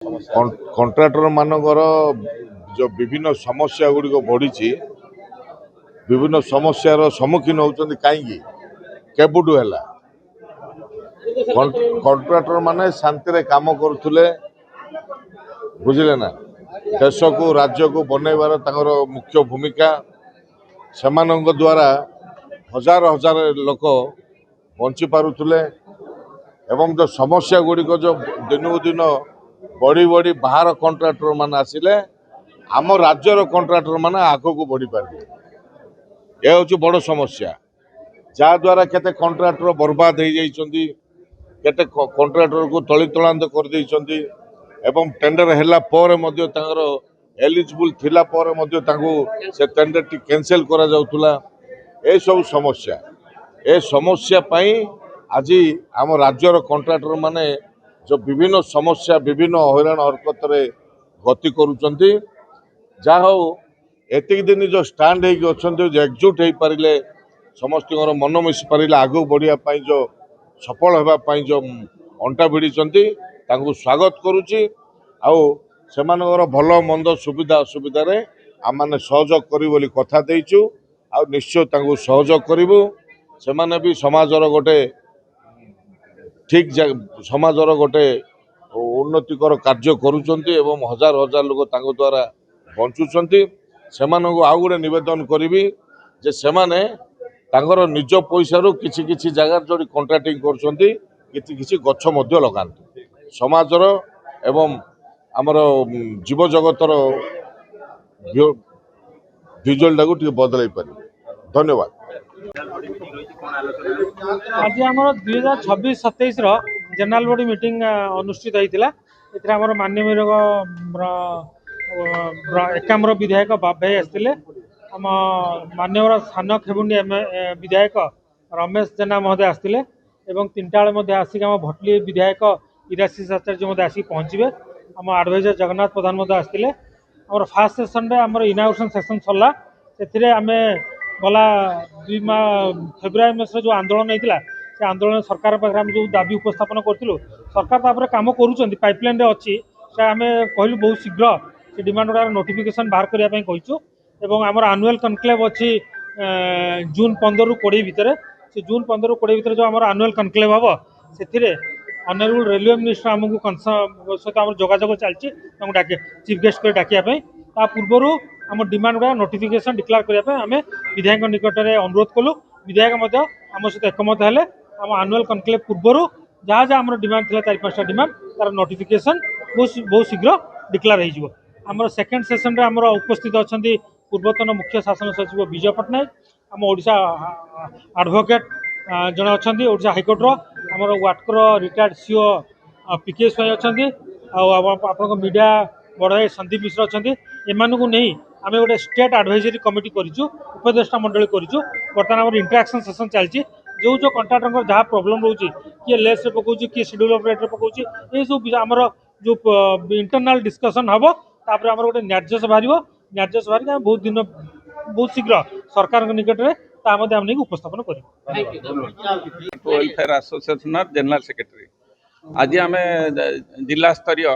Contractor मानकर जो विभिन्न समस्या गुड़िक बढ़ी विभिन्न समस्यार सम्मुखीन होती कहीं केबुटू है कॉन्ट्रैक्टर माने शांति काम करुले बुझिले ना देश को राज्य को बनैबार मुख्य भूमिका से द्वारा हजार हजार लोक बंची पारुले एवं जो समस्या गुड़िक जो दिन को दिन बढ़ी बढ़ी बाहर कॉन्ट्रैक्टर मान आसिले आम राज्यर कॉन्ट्रैक्टर मान आग को बढ़ी पारे यह हूँ बड़ समस्या जहाद्वारा केते कॉन्ट्रैक्टर बर्बाद हो जाइछन्ति केते कॉन्ट्रैक्टर को तली तलांत कर देइछन्ति एवं टेंडर हैला पर मध्य तांगर एलिजिबल थिला पर मध्य तांको से टेंडर टी कैंसिल करा जाउतुला ए सब समस्या ए समस्या पई आज आम राज्यर कॉन्ट्रैक्टर माने जो विभिन्न समस्या विभिन्न हैरान हरकत गति करुचंती जहा हो एतिक दिन जो स्टैंड होती जो एकजुट हो पारे समस्त मन मिशि पारे आगू बढ़िया जो सफल होगापाई जो अंटा भिड़ी स्वागत करुच्ची से भल मंद सुविधा असुविधा आम मैंने सहयोग करी कथा देचु आ निश्चय सहयोग करूँ से भी समाजर गोटे ठीक समाजर गोटे उन्नतिकर कार्य करुचंती एवं हजार हजार लोग द्वारा बंचुंट से आउ गोटे नवेदन करी जे सेमाने तांगर निज पैसा रू किसी किसी जगह जो कॉन्ट्रैक्टिंग करछंती किसी किसी गछ मध्य लगाते समाजर एवं आमर जीव जगतर विजुअल टाको बदल पारे। धन्यवाद। आज आम 2026-27 जनरल बॉडी मीटिंग अनुष्ठित होता है। माननीय एकाम्र विधायक बाबू आसते आम मान्यवर सान खेबुंडी विधायक रमेश जेना महोदय आसते एवं 3टा बेले आसिक आम भटली विधायक इराशीष आचार्य आसिक पहुँचे आम एडवाइजर जगन्नाथ प्रधान आसते आम फास्ट सेसन आम इनागुरेशन सेसन सरला से आम गला 2 फेब्रुआरी मास जो आंदोलन होता से आंदोलन सरकार पाखे आम जो दाबी उपस्थापन करूँ सरकार तापर कम करुँच पाइपलाइन अच्छी से आम कहलु बहुत शीघ्र से डिमांड गुड़ा नोटिफिकेशन बाहर करने कहूँ एवं आमर आनुअल कनक्लेव अच्छी जून 15 ରୁ 20 भितर से जून 15 ରୁ 20 भितर जो आमर आनुअल कनक्लेव हम से ऑनरेबल रेलवे मिनिस्टर आमको सहित आम जोगाजोग चलती डाके चीफ गेस्ट कर डाकिया ता पूर्वर आम डिमांड गुड़ा नोटिफिकेशन डिक्लेयर करने आम विधायक निकट में अनुरोध कलु विधायक आम सहित एकमत है आम आनुअल कनक्लेव पूर्वर जहाँ जहाँ आम डिमांड थी 4-5टा डिमांड तार नोटिफिकेशन बहुत शीघ्र डिक्लेयर हो आम सेकेंड सेसन आम उपस्थित अच्छा पूर्वतन मुख्य शासन सचिव विजय पट्टनायक आम ओडिशा एडवोकेट जड़े अच्छा ओडिशा हाइकोर्टर आम वाटकर रिटायर्ड सीओ पीके स्वाई अच्छा आप मीडिया बड़ भाई संदीप मिश्र अच्छा एमानू नहीं आम गोटे स्टेट एडवाइजरी कमिटी करूँ उपदेष्टा मंडली करूँ बर्तमान आम इंटराक्शन सेसन चलती जो जो कंट्राक्टर जहाँ प्रोब्लेम रोचे किए लेस पकाऊँ किए शेड्यूल ऑफ रेट पकाऊँ ये सब आमर जो इंटरनल डिस्कसन हम तापर आम गोटे न्यायस बाहर बहुत दिन बहुत शीघ्र सरकार निकट में उपस्थापन कर वेलफेयर एसोसिएशन जनरल सेक्रेटरी आज आम जिला स्तरीय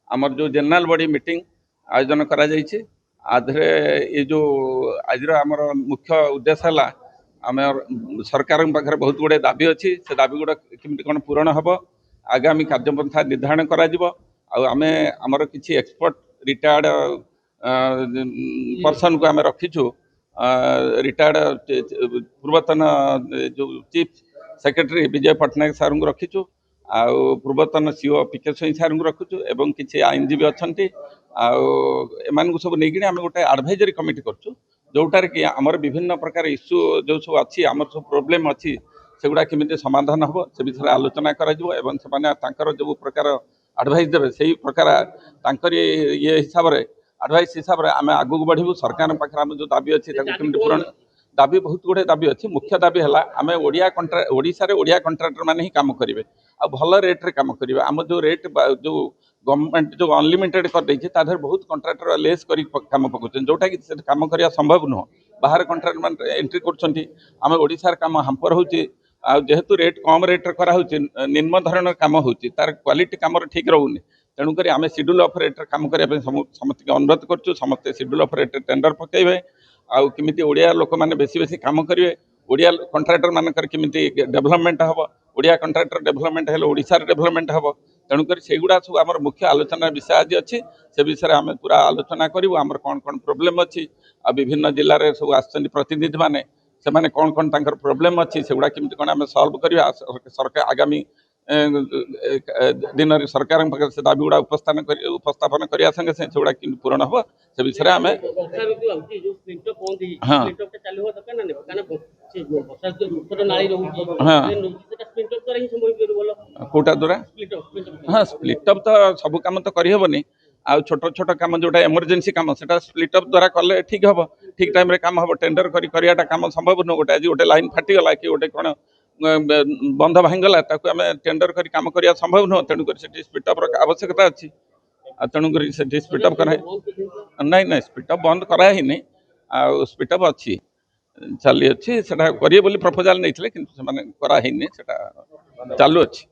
आमर जो जनरल बॉडी मीटिंग आयोजन करा जायछि आधरे ये जो आज आमर मुख्य उद्देश्य है आम सरकार पाखे बहुत गुड़े दाबी अच्छी से दाबी गुड़ा केमती कौन पूरण हम आगामी कार्यपंथा निर्धारण करें आमर किसी एक्सपर्ट रिटायर्ड पर्सन को आम रखीचु रिटायर्ड पूर्वतन जो चीफ सेक्रेटरी विजय पट्टनायक सार को रखीचु आ पूर्वतन सीओ पीके स्वाई सार को रखुचु एवं किसी आईनजीवी अच्छा एम सब नहीं आम गोटे एडवाइजरी कमिटी करूँ जोटार कि आमर विभिन्न प्रकार इश्यू जो सब अच्छी आमर सब प्रोब्लेम अच्छी सेगुड़ा केमी समाधान हम से विषय आलोचना कर जो प्रकार एडवाइस देवे से प्रकार ये हिसाब से एडवाइस हिसाब से आम आगू बढ़ू सरकार पाखे आम जो दाबी अच्छी पूरण दाबी बहुत गुड़े दाबी अच्छी मुख्य दाबी है आम ओडिशा ओडिया कंट्राक्टर मैंने ही काम करेंगे आ भल रेट्रे काम करेंगे आम जो रेट जो गवर्नमेंट जो अनलिमिटेड कर देछि ताधर बहुत कंट्राक्टर लेस करी काम पकाउछन जोटा कि काम करिया संभव नुह बाहर कंट्राक्टर एंट्री करछन्ती आम ओडिशार काम हांपर होछि आ जेहेतु रेट कम रेट करा होछि निम्न धरण काम होछि तार क्वालिटी काम ठीक रहउनि तेणुक आम सिड्यूल ऑपरेटर काम करने समस्त अनुरोध करुँ समस्ते सिड्यूल ऑपरेटर टेंडर पकड़े आमती ओडिया लोक मैंने बेसी बेसी काम करेंगे ओडिया कंट्राक्टर मानकर केमी डेभलपमेंट हम ओडिया कंट्राक्टर डेभलपमेंट हेल्ले ओडिशार डेभलपमेंट हम तेणुक सेगुड़ा सब आम मुख्य आलोचना विषय आज अच्छी से विषय आम पूरा आलोचना करूँ आमर कौन कौन प्रोब्लेम अच्छी आ विभिन्न जिले में सब आसछन्ति प्रतिनिधि मैंने से माने कौन कौन तांकर प्रोब्लेम अच्छी सेगुड़ा केमती कौन आम सॉल्व करवा सरकार आगामी दिन सरकार से दाबी गुड़ा उपस्थापन करने संगे सेगुड़ा कि पूरण हम से विषय आम हाँ कौटा द्वारा हाँ स्प्लिट अप तो सब कम तो करहबनी आ छोट छोट कम जोटा इमरजेंसी कम से स्प्लिट अप द्वारा कले ठीक हम ठीक टाइम कम हम टेंडर कराटा कम संभव नुह गोटे आज गोटे लाइन फाटीगला कि गोटे कौन बंध भांगला आम टेंडर कर कम करवा संभव नुह तेणुक स्प्लिट अप आवश्यकता अच्छी तेणुक स्प्लिट अप कर नहीं नहीं स्प्लिट अप बंद कराही आ स्प्लिट अप अच्छी चली अच्छी से करिए बोली प्रपोजाल नहीं कराही से चालू अच्छी।